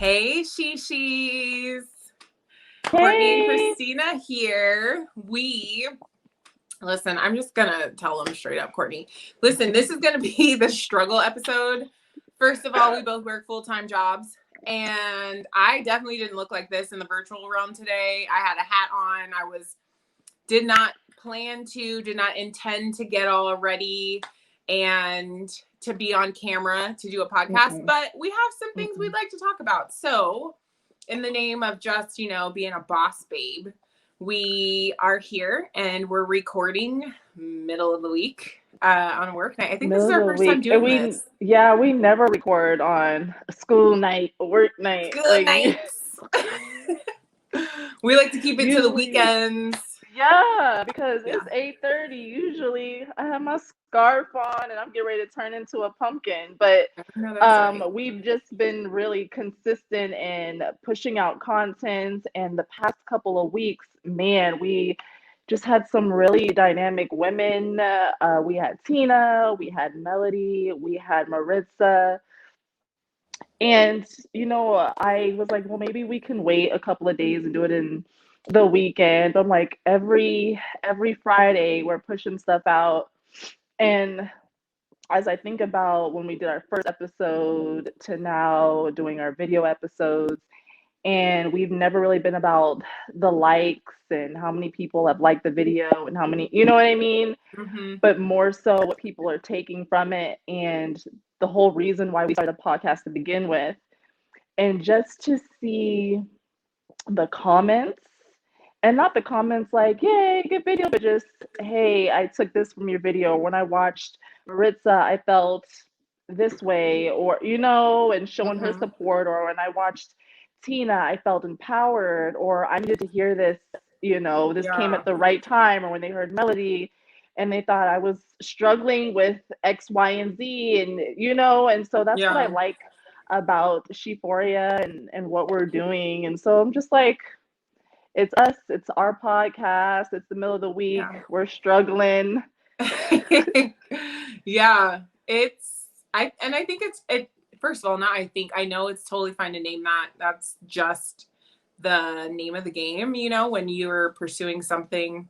Hey, Shishis. Courtney and Hey. Christina here. Listen, I'm just going to tell them straight up, Courtney. Listen, this is going to be the struggle episode. First of all, we both work full-time jobs. And I definitely didn't look like this in the virtual realm today. I had a hat on. Did not intend to get all ready and to be on camera to do a podcast, but we have some things we'd like to talk about. So in the name of just, being a boss babe, we are here and we're recording middle of the week on a work night. I think this is our first time doing this. Yeah, we never record on a school night, a work night. School nights. We like to keep it to the weekends. Yeah, because it's 8:30. Usually I have my scarf on and I'm getting ready to turn into a pumpkin. But we've just been really consistent in pushing out content. And the past couple of weeks, man, we just had some really dynamic women. We had Tina, we had Melody, we had Maritza. And, I was like, well, maybe we can wait a couple of days and do it in the weekend. I'm like, every Friday we're pushing stuff out. And as I think about when we did our first episode to now doing our video episodes, and we've never really been about the likes and how many people have liked the video and how many, you know what I mean? Mm-hmm. But more so what people are taking from it and the whole reason why we started a podcast to begin with. And just to see the comments, and not the comments like, yay, good video, but just, hey, I took this from your video. When I watched Maritza, I felt this way, or, and showing her support. Or when I watched Tina, I felt empowered, or I needed to hear this, this came at the right time. Or when they heard Melody and they thought I was struggling with X, Y, and Z, and so that's what I like about Sheephoria and what we're doing. And so I'm just like, it's us, it's our podcast, it's the middle of the week, we're struggling. I think first of all, I know it's totally fine to name that. That's just the name of the game, when you're pursuing something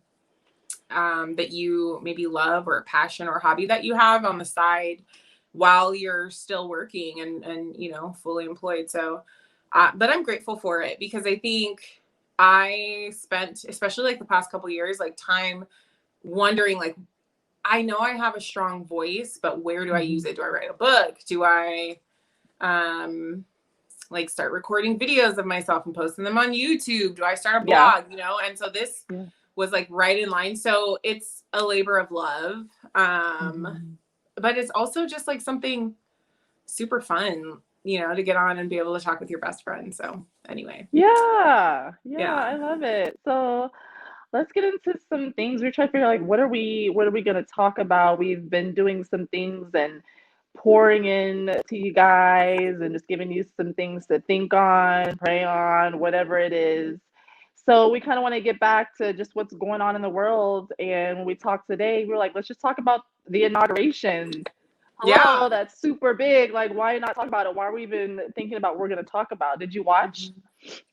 that you maybe love, or a passion or hobby that you have on the side while you're still working and fully employed. So but I'm grateful for it, because I think I spent, especially like the past couple of years, like time wondering, like, I know I have a strong voice, but where do I use it? Do I write a book? Do I like start recording videos of myself and posting them on YouTube? Do I start a blog? And so this was like right in line. So it's a labor of love. But it's also just like something super fun, to get on and be able to talk with your best friend. So anyway. Yeah, I love it. So let's get into some things. We're trying to figure out, like, what are we going to talk about? We've been doing some things and pouring in to you guys and just giving you some things to think on, pray on, whatever it is. So we kind of want to get back to just what's going on in the world. And when we talked today, we were like, let's just talk about the inauguration. Hello, that's super big. Like, why not talk about it? Why are we even thinking about what we're going to talk about? Did you watch?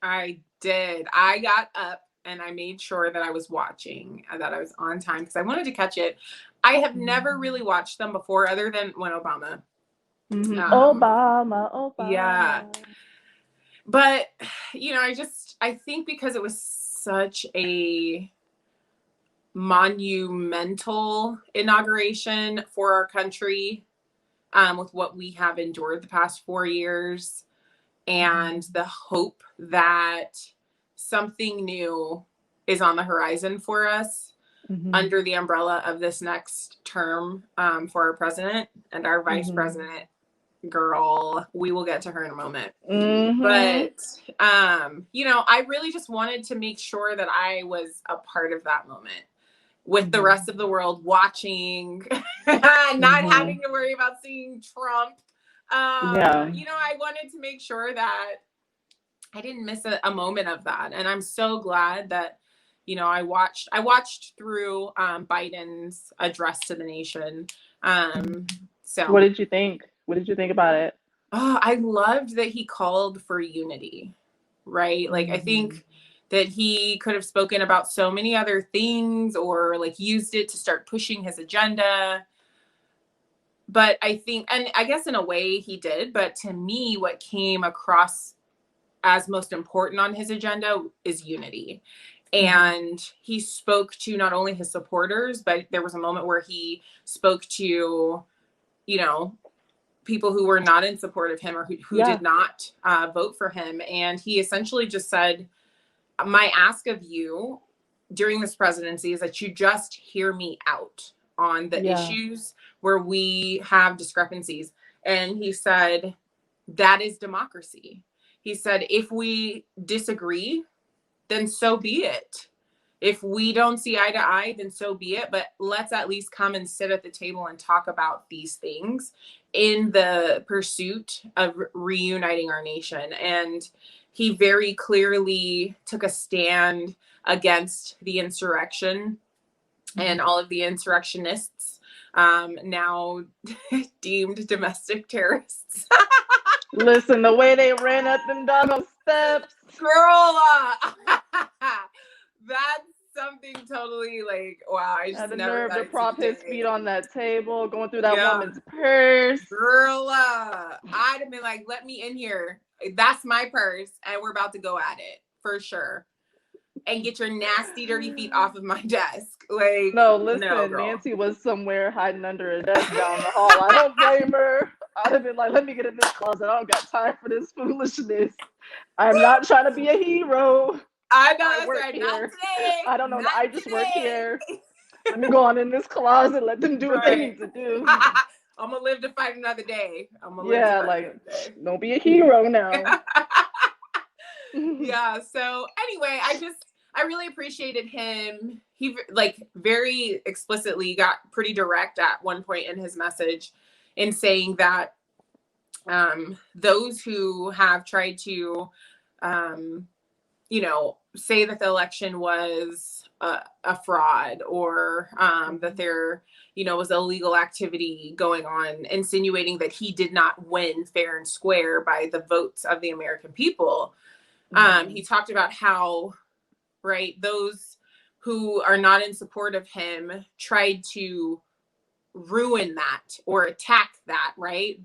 I did. I got up and I made sure that I was watching, that I was on time, because I wanted to catch it. I have never really watched them before, other than when Obama. Obama. Yeah. But, I think because it was such a monumental inauguration for our country, with what we have endured the past 4 years, and the hope that something new is on the horizon for us under the umbrella of this next term, for our president and our vice president. Girl, we will get to her in a moment. But, I really just wanted to make sure that I was a part of that moment with the rest of the world watching, not having to worry about seeing Trump. I wanted to make sure that I didn't miss a moment of that. And I'm so glad that, I watched through Biden's address to the nation. So what did you think? What did you think about it? I loved that he called for unity, right? Like, I think that he could have spoken about so many other things or like used it to start pushing his agenda. But I think, and I guess in a way he did, but to me, what came across as most important on his agenda is unity. And he spoke to not only his supporters, but there was a moment where he spoke to, you know, people who were not in support of him or who did not vote for him. And he essentially just said, my ask of you during this presidency is that you just hear me out on the issues where we have discrepancies. And he said, that is democracy. He said, if we disagree, then so be it. If we don't see eye to eye, then so be it. But let's at least come and sit at the table and talk about these things in the pursuit of reuniting our nation. And he very clearly took a stand against the insurrection and all of the insurrectionists, now deemed domestic terrorists. Listen, the way they ran up them doggone steps. Girl, that's something totally like, wow, I just had the never nerve to prop his feet on that table, going through that Yeah. woman's purse. Girl, I'd have been like, let me in here. That's my purse, and we're about to go at it for sure. And get your nasty, dirty feet off of my desk. Like, no, listen, no, Nancy was somewhere hiding under a desk down the hall. I don't blame her. I'd have been like, let me get in this closet. I don't got time for this foolishness. I'm not trying to be a hero. I know I that's work right. here. Not today. I don't know. Not I just today. work here. Let me go on in this closet. Let them do what they need to do. I'm gonna live to fight another day. Don't be a hero now. Yeah. So anyway, I really appreciated him. He like very explicitly got pretty direct at one point in his message in saying that those who have tried to say that the election was a fraud or that there, was illegal activity going on, insinuating that he did not win fair and square by the votes of the American people. He talked about how, right, those who are not in support of him tried to ruin that or attack that, right?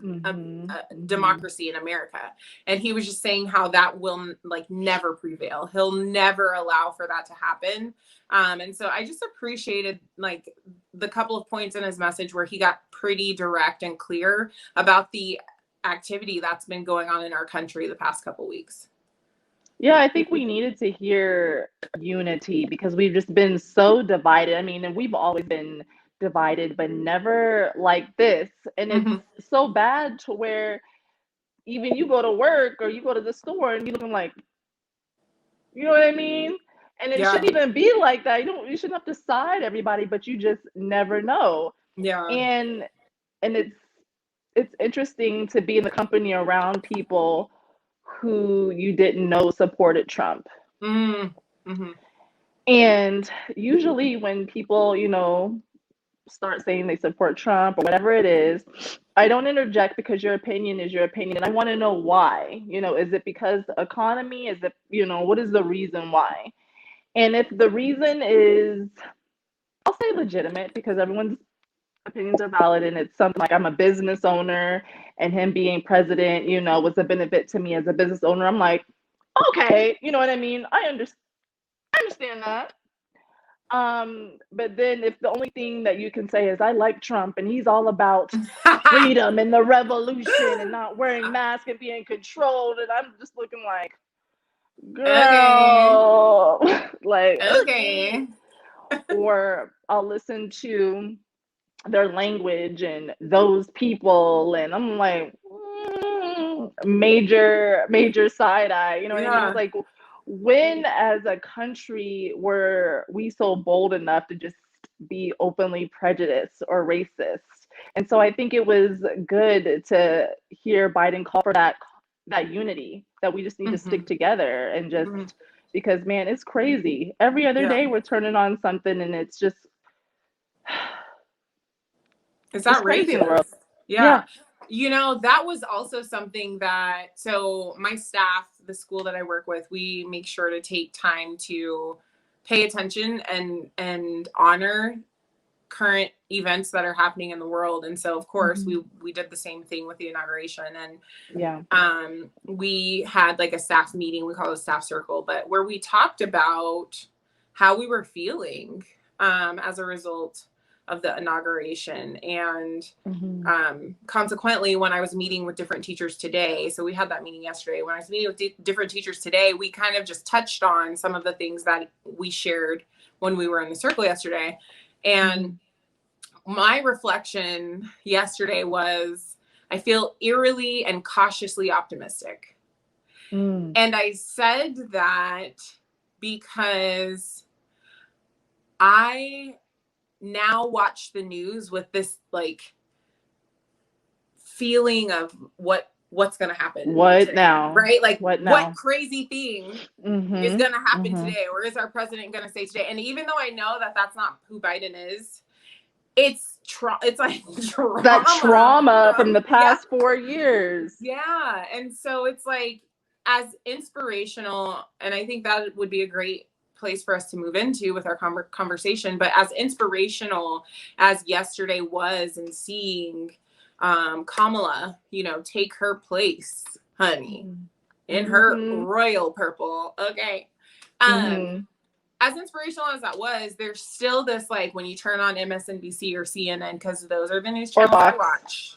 Democracy in America. And he was just saying how that will like never prevail. He'll never allow for that to happen. And so I just appreciated like the couple of points in his message where he got pretty direct and clear about the activity that's been going on in our country the past couple weeks. Yeah, I think we needed to hear unity because we've just been so divided. I mean, and we've always been divided, but never like this. And it's so bad to where even you go to work or you go to the store and you're looking like, you know what I mean? And it shouldn't even be like that. You shouldn't have to side everybody, but you just never know. Yeah. And it's interesting to be in the company around people who you didn't know supported Trump. And usually when people, start saying they support Trump or whatever it is, I don't interject because your opinion is your opinion. And I want to know why. Is it because the economy? Is it, what is the reason why? And if the reason is, I'll say legitimate because everyone's opinions are valid and it's something like I'm a business owner and him being president, was a benefit to me as a business owner. I'm like, okay, you know what I mean? I understand that. But then if the only thing that you can say is I like Trump and he's all about freedom and the revolution and not wearing masks and being controlled, and I'm just looking like, girl, okay. like, okay. Or I'll listen to their language and those people, and I'm like, major side eye, you know what I mean? It's like, when as a country were we so bold enough to just be openly prejudiced or racist? And so I think it was good to hear Biden call for that unity, that we just need to stick together and just because, man, it's crazy. Every other day we're turning on something and it's just it's outrageous. Crazy in the world. Yeah. That was also something that, so my staff, the school that I work with, we make sure to take time to pay attention and honor current events that are happening in the world. And so, of course, we did the same thing with the inauguration. And we had like a staff meeting, we call it a staff circle, but where we talked about how we were feeling as a result of the inauguration. And consequently, when I was meeting with different teachers today, so we had that meeting yesterday, when I was meeting with different teachers today, we kind of just touched on some of the things that we shared when we were in the circle yesterday. And my reflection yesterday was, I feel eerily and cautiously optimistic. And I said that because I now watch the news with this like feeling of what's going to happen. What today, now? Right? Like what crazy thing is going to happen today, or is our president going to say today? And even though I know that that's not who Biden is, it's like trauma. That trauma from the past 4 years. Yeah. And so it's like, as inspirational, and I think that would be a great place for us to move into with our conversation, but as inspirational as yesterday was, and seeing Kamala, take her place, honey, in her royal purple. Okay. As inspirational as that was, there's still this, like, when you turn on MSNBC or CNN, because those are the news channels I watch,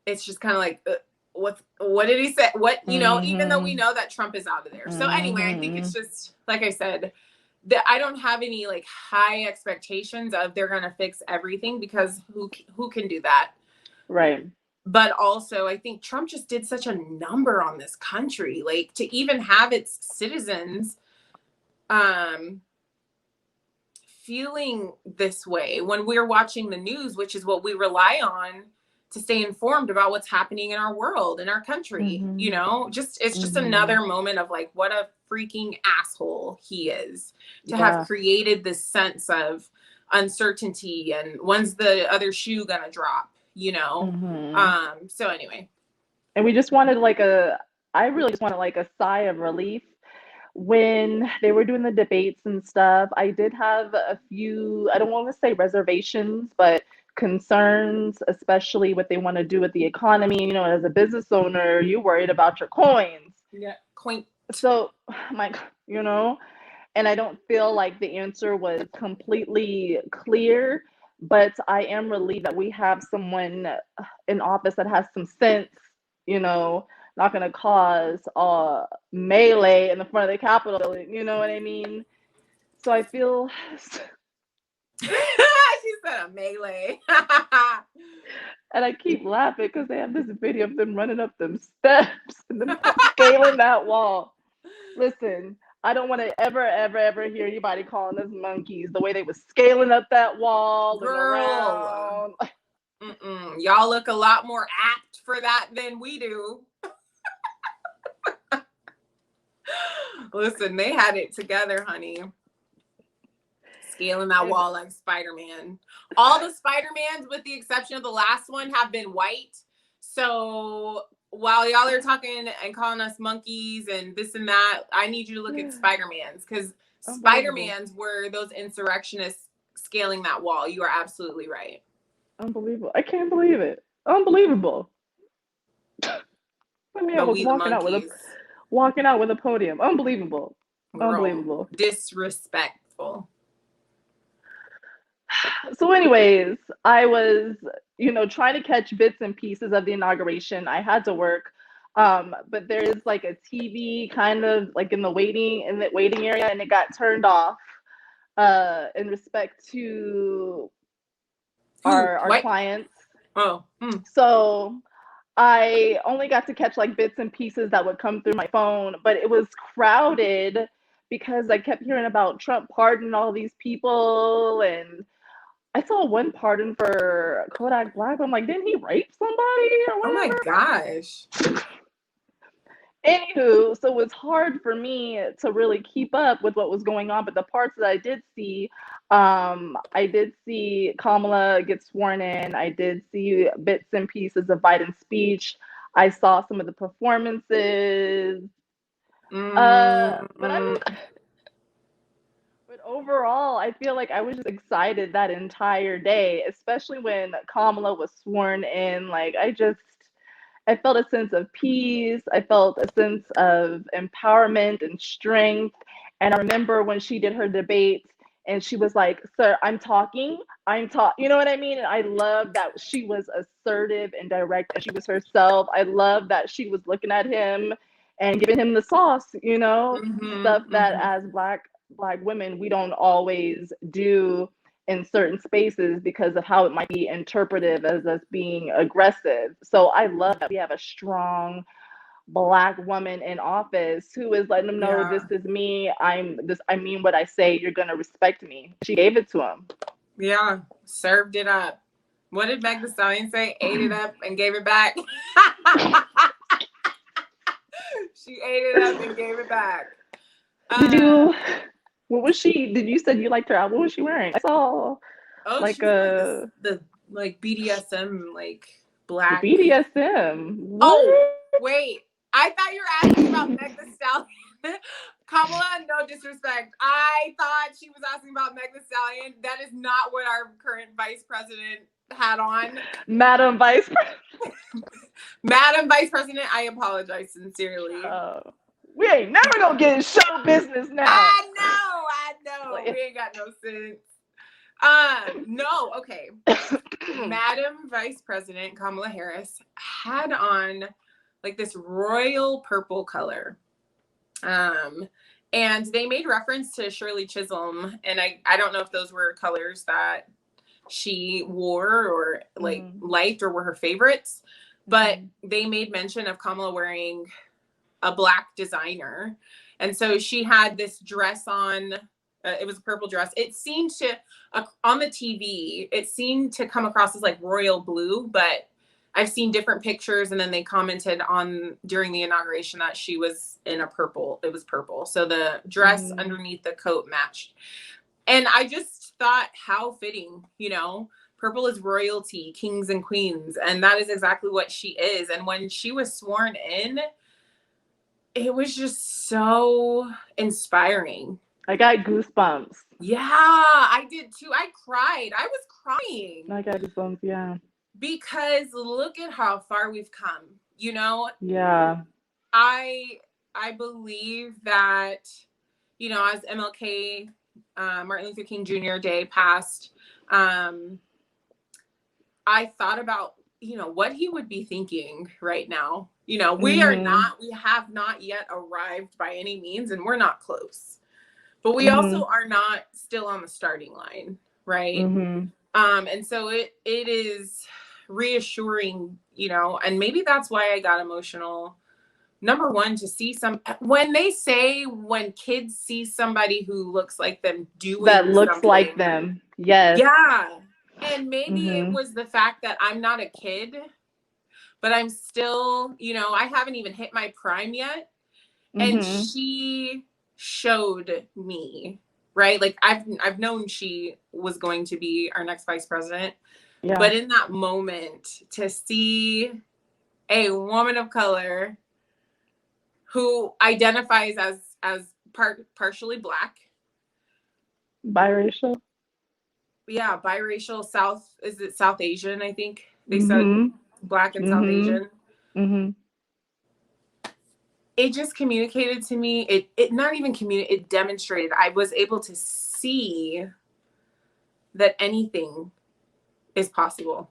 it's just kind of like, what did he say? What, even though we know that Trump is out of there. So anyway, I think it's just, like I said, that I don't have any like high expectations of they're going to fix everything, because who can do that? Right. But also, I think Trump just did such a number on this country, like to even have its citizens feeling this way when we're watching the news, which is what we rely on to stay informed about what's happening in our world, in our country. It's just another moment of like, what a freaking asshole he is to have created this sense of uncertainty and when's the other shoe gonna drop, so anyway. And we just wanted I really just wanted like a sigh of relief when they were doing the debates and stuff. I did have a few, I don't want to say reservations, but concerns, especially what they want to do with the economy. As a business owner, you're worried about your coins. Yeah, coin. So, and I don't feel like the answer was completely clear, but I am relieved that we have someone in office that has some sense, not going to cause a melee in the front of the Capitol, you know what I mean? So I feel... She said a melee. And I keep laughing because they have this video of them running up them steps and them scaling that wall. Listen, I don't want to ever hear anybody calling us monkeys the way they were scaling up that wall. Girl. And around. Y'all look a lot more apt for that than we do. Listen, they had it together, honey. Scaling that wall like Spider-Man. All the Spider-Mans, with the exception of the last one, have been white. So while y'all are talking and calling us monkeys and this and that, I need you to look at Spider-Mans, because Spider-Mans were those insurrectionists scaling that wall. You are absolutely right. Unbelievable. I can't believe it. Unbelievable. I was walking out with a podium. Unbelievable. Girl, unbelievable. Disrespectful. So anyways, I was, trying to catch bits and pieces of the inauguration. I had to work. But there is like a TV kind of like in the waiting area, and it got turned off in respect to our clients. Oh. So I only got to catch like bits and pieces that would come through my phone, but it was crowded because I kept hearing about Trump pardoning all these people, and I saw one pardon for Kodak Black. I'm like, didn't he rape somebody or whatever? Oh my gosh. Anywho, so it was hard for me to really keep up with what was going on, but the parts that I did see Kamala get sworn in. I did see bits and pieces of Biden's speech. I saw some of the performances. But I Mm, was, but overall, I feel like I was just excited that entire day, especially when Kamala was sworn in. Like I felt a sense of peace. I felt a sense of empowerment and strength. And I remember when she did her debate and she was like, "Sir, I'm talking." You know what I mean? And I love that she was assertive and direct and she was herself. I love that she was looking at him and giving him the sauce, stuff that mm-hmm. as black women we don't always do in certain spaces because of how it might be interpreted as us being aggressive. So I love that we have a strong black woman in office who is letting them know Yeah. this is me. I mean what I say, you're gonna respect me. She gave it to him. Yeah. Served it up. What did Meg the Stallion say? Ate it up and gave it back. She ate it up and gave it back. Did you what was she did you said you liked her out? What was she wearing? I saw Oh, like she's in like this a the like BDSM like the black. BDSM. Oh, What? wait. I thought you were asking about Meg the Stallion. Kamala, no disrespect. I thought she was asking about Meg the Stallion. That is not what our current vice president had on. Madam Vice President. Madam Vice President, I apologize sincerely. We ain't never gonna get in show business now. I know. We ain't got no sense. No, okay. Madam Vice President Kamala Harris had on like this royal purple color. And they made reference to Shirley Chisholm, and I don't know if those were colors that she wore or like liked or were her favorites, but they made mention of Kamala wearing a black designer. And so she had this dress on. It was a purple dress. It seemed to, on the TV, it seemed to come across as like royal blue, but I've seen different pictures, and then they commented on during the inauguration that she was in a purple. It was purple. So the dress underneath the coat matched. And I just thought how fitting, purple is royalty, kings and queens. And that is exactly what she is. And when she was sworn in, it was just so inspiring. I got goosebumps. Yeah, I did too. I cried. I was crying. I got goosebumps, yeah. Because look at how far we've come, Yeah. I believe that, as MLK, Martin Luther King Jr. Day passed, I thought about, what he would be thinking right now. We have not yet arrived by any means, and we're not close. But we also are not still on the starting line, right? And so it is reassuring, and maybe that's why I got emotional. Number one, to see when they say when kids see somebody who looks like them doing that looks something, like them. Yes. Yeah. And maybe it was the fact that I'm not a kid, but I'm still, I haven't even hit my prime yet. And she showed me, right? Like I've known she was going to be our next vice president. Yeah. But in that moment, to see a woman of color who identifies as partially Black, biracial. Yeah, biracial, South Asian, I think they said Black and South Asian. It just communicated to me, it not even communicated, it demonstrated. I was able to see that anything is possible,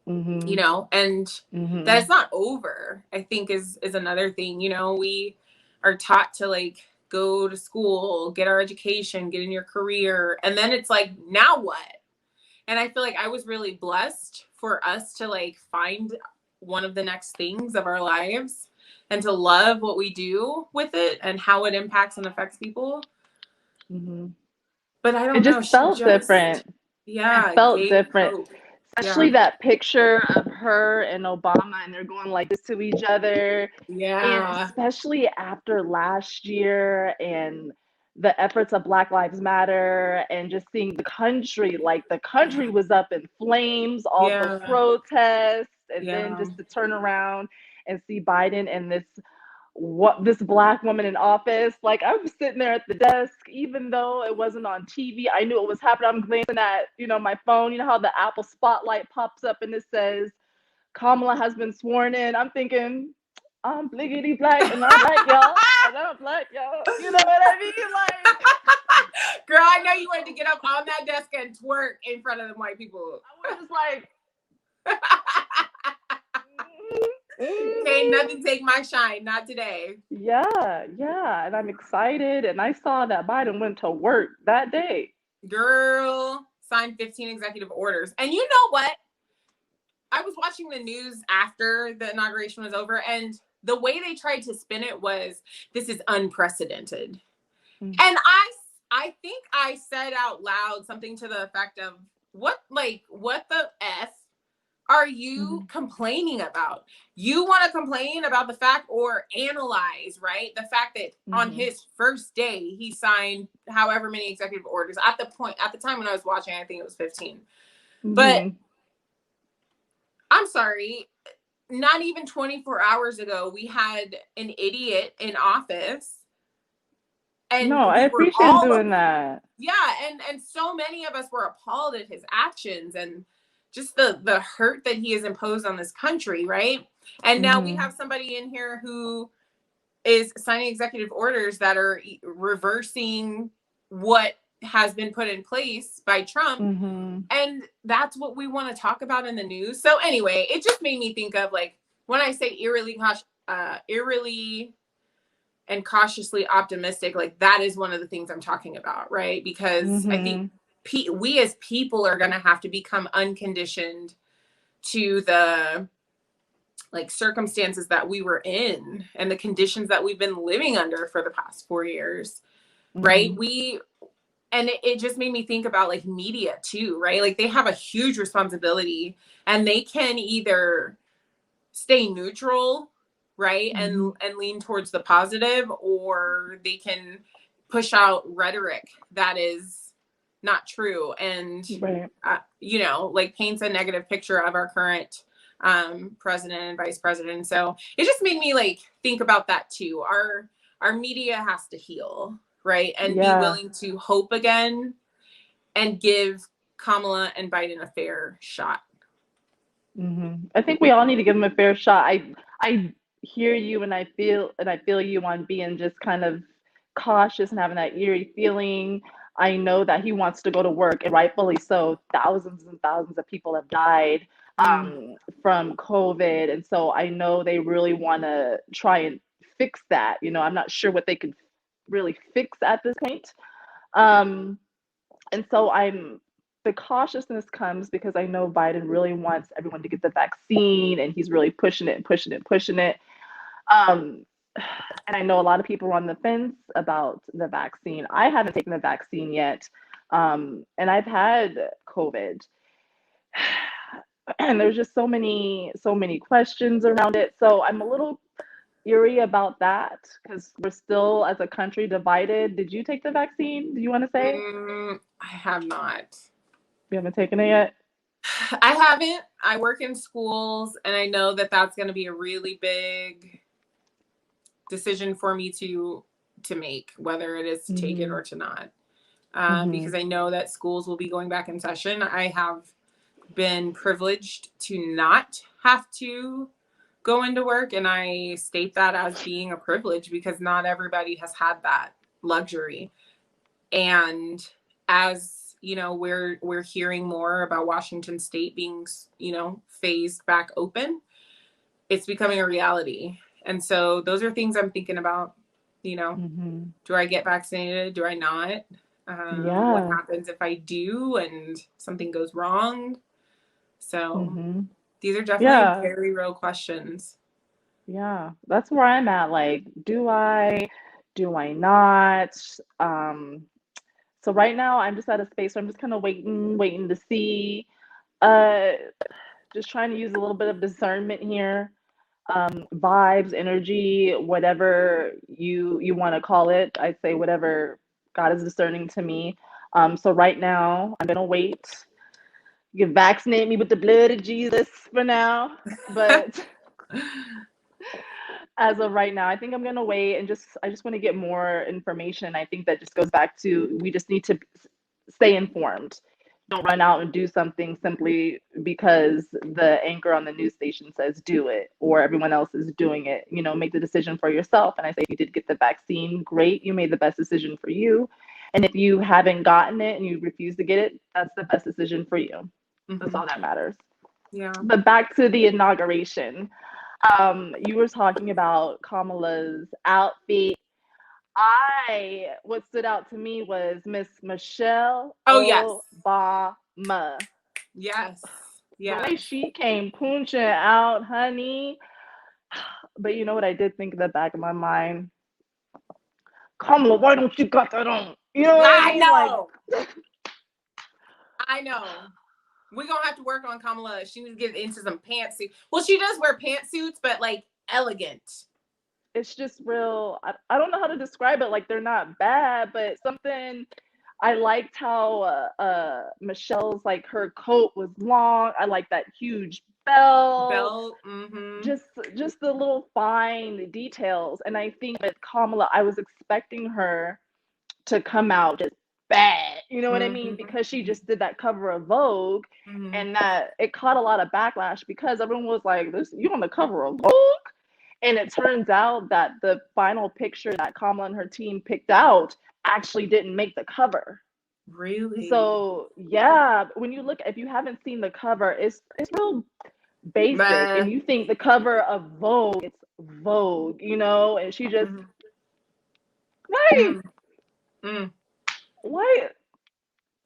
and that it's not over, I think is another thing. We are taught to like go to school, get our education, get in your career, and then it's like, now what? And I feel like I was really blessed for us to like find one of the next things of our lives and to love what we do with it and how it impacts and affects people. But I don't know. It just felt different. Yeah. It felt different. Hope. Especially that picture of her and Obama, and they're going like this to each other. And Yeah. especially after last year and the efforts of Black Lives Matter, and just seeing the country, like the country was up in flames, all the Yeah. protests, and then Yeah. just to turn around and see Biden and this Black woman in office. Like, I was sitting there at the desk, even though it wasn't on TV. I knew it was happening. I'm glancing at, my phone. You know how the Apple Spotlight pops up and it says Kamala has been sworn in. I'm thinking, I'm bliggity black and I'm black, y'all. And I'm black, y'all. You know what I mean? Like, girl, I know you wanted to get up on that desk and twerk in front of them white people. I was just like, Can't nothing take my shine, not today. yeah, and I'm excited. And I saw that Biden went to work that day. Girl, signed 15 executive orders. And you know what? I was watching the news after the inauguration was over, and the way they tried to spin it was, this is unprecedented. And I think I said out loud something to the effect of, what the F are you complaining about? You want to complain about the fact, or analyze, right? The fact that on his first day, he signed however many executive orders. At the time when I was watching, I think it was 15. But I'm sorry, not even 24 hours ago, we had an idiot in office. And no, I appreciate him doing that. Yeah, and so many of us were appalled at his actions and just the hurt that he has imposed on this country, right? And now we have somebody in here who is signing executive orders that are reversing what has been put in place by Trump. And that's what we want to talk about in the news. So anyway, it just made me think of, like, when I say eerily and cautiously optimistic, like, that is one of the things I'm talking about, right? Because I think we as people are going to have to become unconditioned to the, like, circumstances that we were in and the conditions that we've been living under for the past 4 years, right? And it just made me think about, like, media too, right? Like, they have a huge responsibility, and they can either stay neutral, right? And lean towards the positive, or they can push out rhetoric that is not true. And, like, paints a negative picture of our current president and vice president. So it just made me, like, think about that too. Our media has to heal, right? And be willing to hope again and give Kamala and Biden a fair shot. I think we all need to give him a fair shot. I hear you, and I feel you on being just kind of cautious and having that eerie feeling. I know that he wants to go to work, and rightfully so. Thousands and thousands of people have died from COVID, and so I know they really want to try and fix that. I'm not sure what they could really fix at this point. And so the cautiousness comes because I know Biden really wants everyone to get the vaccine, and he's really pushing it and pushing it and pushing it. And I know a lot of people are on the fence about the vaccine. I haven't taken the vaccine yet. And I've had COVID. And there's just so many questions around it. So I'm a little eerie about that because we're still, as a country, divided. Did you take the vaccine? Do you want to say? I have not. You haven't taken it yet? I haven't. I work in schools, and I know that that's going to be a really big decision for me to make, whether it is to take it or to not. Because I know that schools will be going back in session. I have been privileged to not have to go into work, and I state that as being a privilege because not everybody has had that luxury. And as we're hearing more about Washington State being, phased back open, it's becoming a reality. And so those are things I'm thinking about. Do I get vaccinated? Do I not? What happens if I do and something goes wrong? So these are definitely very real questions. Yeah, that's where I'm at. Like, do I not? So right now I'm just at a space where I'm just kind of waiting to see. just trying to use a little bit of discernment here. Vibes, energy, whatever you want to call it. I'd say whatever God is discerning to me. So right now, I'm gonna wait. You can vaccinate me with the blood of Jesus for now, but as of right now, I think I'm gonna wait and I just want to get more information. I think that just goes back to we just need to stay informed. Don't run out and do something simply because the anchor on the news station says do it or everyone else is doing it. You know, make the decision for yourself. And I say if you did get the vaccine, great, you made the best decision for you. And if you haven't gotten it and you refuse to get it, that's the best decision for you. That's all that matters. Yeah. But back to the inauguration. You were talking about Kamala's outfit. What stood out to me was Miss Michelle Obama. Yes. The way she came punching out, honey. But you know what I did think in the back of my mind? Kamala, why don't you got that on? You know what I mean? Know. I know. We're gonna have to work on Kamala. She needs to get into some pantsuits. Well, she does wear pantsuits, but like elegant. It's just real. I don't know how to describe it. Like they're not bad, but something. I liked how Michelle's like her coat was long. I like that huge belt. Mm-hmm. Just the little fine details. And I think with Kamala, I was expecting her to come out just bad. You know what I mean? Because she just did that cover of Vogue, and that it caught a lot of backlash because everyone was like, "This you on the cover of Vogue?" And it turns out that the final picture that Kamala and her team picked out actually didn't make the cover. Really? So yeah, when you look, if you haven't seen the cover, it's real basic, and you think the cover of Vogue, it's Vogue, you know, and she just why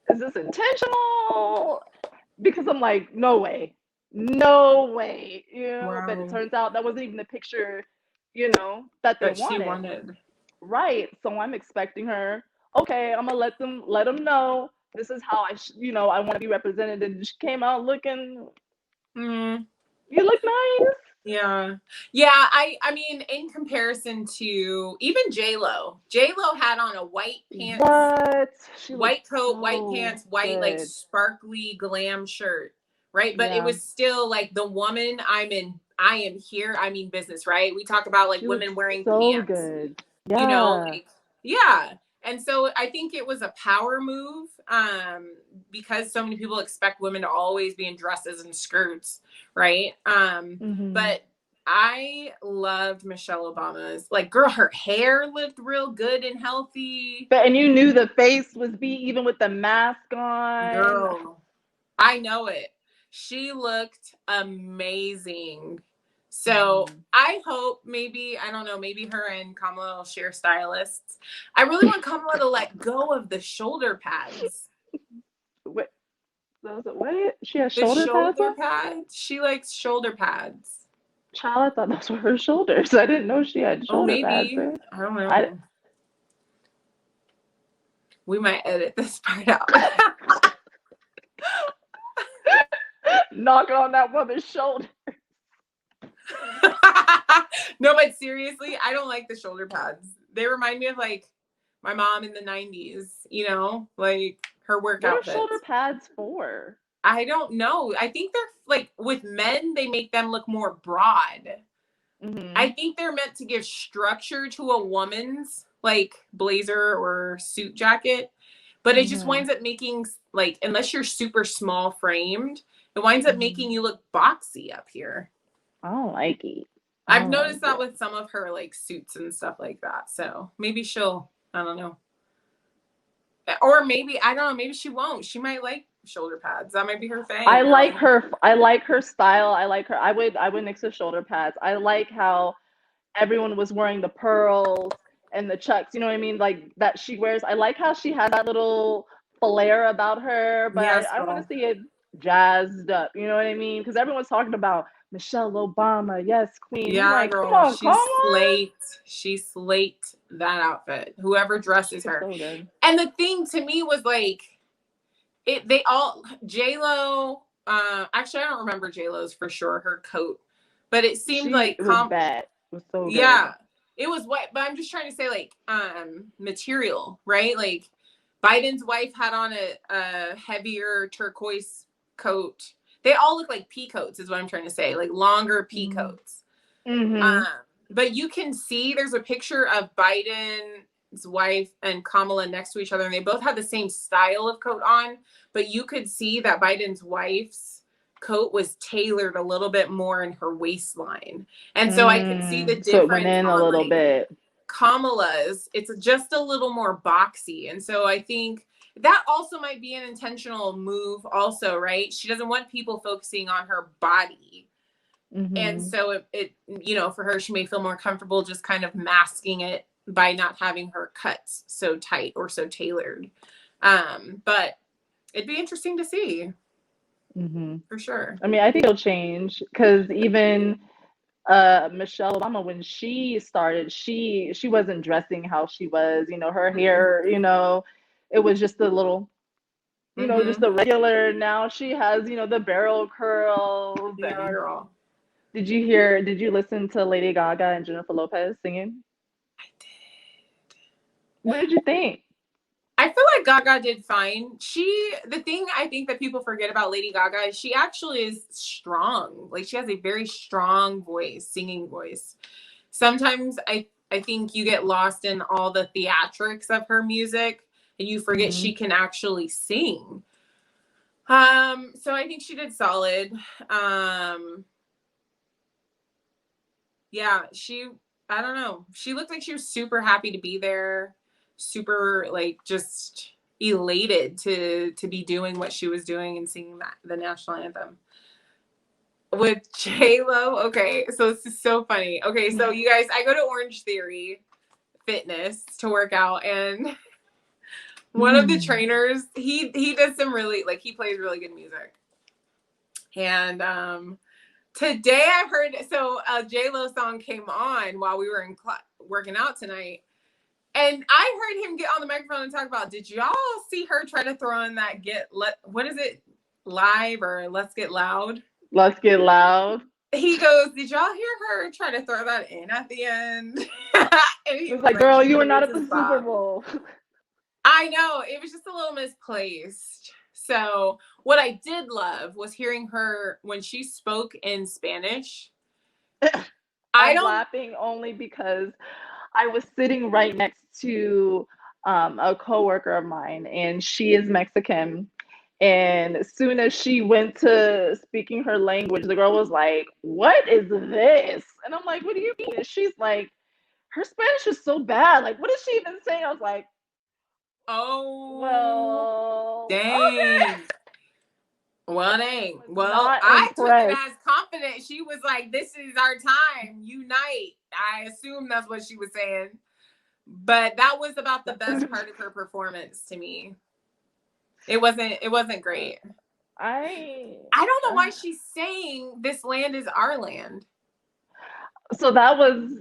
is this intentional? Because I'm like, no way, you know. Wow. But it turns out that wasn't even the picture, you know, that they wanted. Right. So I'm expecting her. Okay, I'm gonna let them know this is how I want to be represented. And she came out looking. You look nice. Yeah. I mean, in comparison to even J-Lo had on a white pants, white coat, white pants, white like sparkly glam shirt, right? But it was still like the woman I am here. I mean business, right? We talk about like women wearing pants. Good. Yeah. You know, like, yeah. And so I think it was a power move because so many people expect women to always be in dresses and skirts, right? But I loved Michelle Obama's. Like, girl, her hair looked real good and healthy. And you knew the face was even with the mask on. Girl, I know it. She looked amazing. So I hope maybe her and Kamala will share stylists. I really want Kamala to let go of the shoulder pads. What? She has shoulder pads? She likes shoulder pads. Child, I thought those were her shoulders. I didn't know she had shoulder pads. I don't know. We might edit this part out. Knock on that woman's shoulder. No, but seriously, I don't like the shoulder pads. They remind me of like my mom in the 90s, you know, like her work outfits. What are shoulder pads for? I don't know. I think they're like with men, they make them look more broad. I think they're meant to give structure to a woman's like blazer or suit jacket, but it just winds up making like, unless you're super small framed, it winds up making you look boxy up here. I don't like it. I've noticed that with some of her like suits and stuff like that. So maybe she'll, I don't know. Or maybe, I don't know, maybe she won't. She might like shoulder pads. That might be her thing. I like her style. I like her. I would mix with shoulder pads. I like how everyone was wearing the pearls and the chucks, you know what I mean? Like that she wears. I like how she had that little flair about her, but I don't want to see it jazzed up, you know what I mean? Because everyone's talking about Michelle Obama, yes, queen. Yeah, like, girl, come on, she slaked that outfit. Whoever dresses her. So and the thing to me was like, J-Lo Actually, I don't remember J-Lo's for sure, her coat, but it seemed like it was bad. It was so good. Yeah, it was white, but I'm just trying to say like material, right? Like Biden's wife had on a heavier turquoise coat. They all look like pea coats, is what I'm trying to say, like longer pea coats. Mm-hmm. But you can see there's a picture of Biden's wife and Kamala next to each other, and they both had the same style of coat on, but you could see that Biden's wife's coat was tailored a little bit more in her waistline. And so I could see the difference. So it went in a little bit. Kamala's, it's just a little more boxy. And so I think that also might be an intentional move also, right? She doesn't want people focusing on her body. And so it, you know, for her, she may feel more comfortable just kind of masking it by not having her cuts so tight or so tailored. But it'd be interesting to see. For sure. I mean, I think it'll change because even Michelle Obama, when she started, she wasn't dressing how she was, you know, her hair, you know, it was just a little, you know, just the regular. Now she has, you know, the barrel curls. Yeah, girl. Did you listen to Lady Gaga and Jennifer Lopez singing? I did. What did you think? I feel like Gaga did fine. The thing I think that people forget about Lady Gaga is she actually is strong. Like she has a very strong voice, singing voice. Sometimes I think you get lost in all the theatrics of her music and you forget she can actually sing. So I think she did solid. Yeah, I don't know. She looked like she was super happy to be there, super like just elated to be doing what she was doing and singing the national anthem. With J-Lo, okay, so this is so funny. Okay, so you guys, I go to Orange Theory Fitness to work out, and one of the trainers, he does some really, like, he plays really good music. And today I heard, so a J-Lo song came on while we were working out tonight. And I heard him get on the microphone and talk about, did y'all see her try to throw in that what is it? Live or Let's Get Loud? Let's Get Loud. He goes, did y'all hear her try to throw that in at the end? And he was like, girl, you were not at the Super Bowl. I know. It was just a little misplaced. So what I did love was hearing her when she spoke in Spanish. I'm laughing only because I was sitting right next to a coworker of mine, and she is Mexican. And as soon as she went to speaking her language, the girl was like, "What is this?" And I'm like, "What do you mean?" And she's like, "Her Spanish is so bad. Like, what is she even saying?" I was like, "Oh, well, dang." Okay. Well, dang. Well, I took it as confident. She was like, "This is our time. Unite." I assume that's what she was saying. But that was about the best part of her performance to me. It wasn't great. I don't know why she's saying this land is our land. So that was,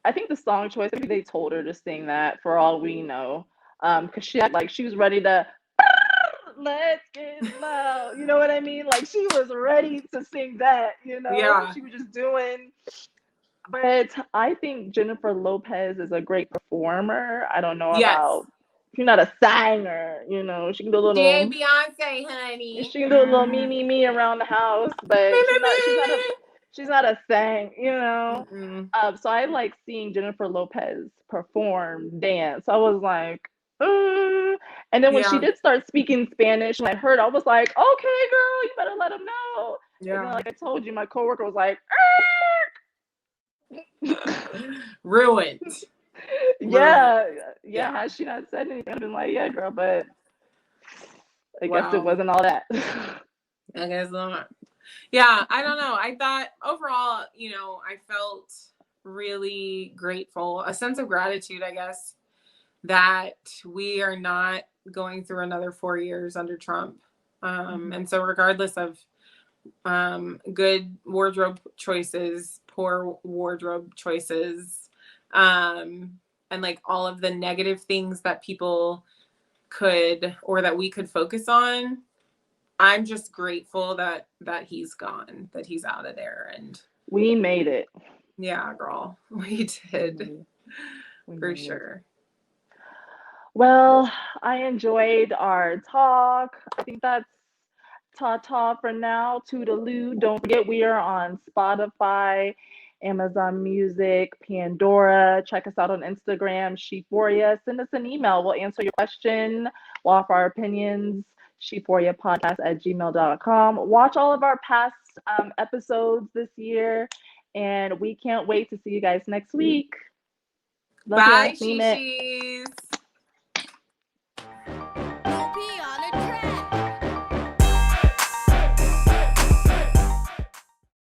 I think, the song choice. Maybe they told her to sing that for all we know. Because she had, like, she was ready to let's get loud. You know what I mean? Like she was ready to sing that, you know? Yeah. She was just doing. But I think Jennifer Lopez is a great performer. I don't know about, she's not a singer, you know. She can do a little Beyonce, honey. She can do a little me around the house, but she's not a sang, you know. So I like seeing Jennifer Lopez perform dance. I was like, and then when she did start speaking Spanish, and I heard, I was like, okay, girl, you better let them know. Yeah. And then, like I told you, my coworker was like, ruined. Yeah. Had she not said anything, I'd been like, yeah, girl, but I guess it wasn't all that. I guess not. Yeah, I don't know. I thought overall, you know, I felt really grateful, a sense of gratitude, I guess, that we are not going through another 4 years under Trump. And so regardless of good wardrobe choices, poor wardrobe choices, and like all of the negative things that people could or that we could focus on, I'm just grateful that he's gone, that he's out of there. And we made it. Yeah, girl, we did. For sure. Well, I enjoyed our talk. I think that's ta-ta for now. Toodaloo. Don't forget we are on Spotify, Amazon Music, Pandora. Check us out on Instagram, Sheephoria. Send us an email. We'll answer your question. We'll offer our opinions. Sheephoriapodcast@gmail.com. Watch all of our past episodes this year, and we can't wait to see you guys next week. Love Bye, ya. Mean it. Shishi.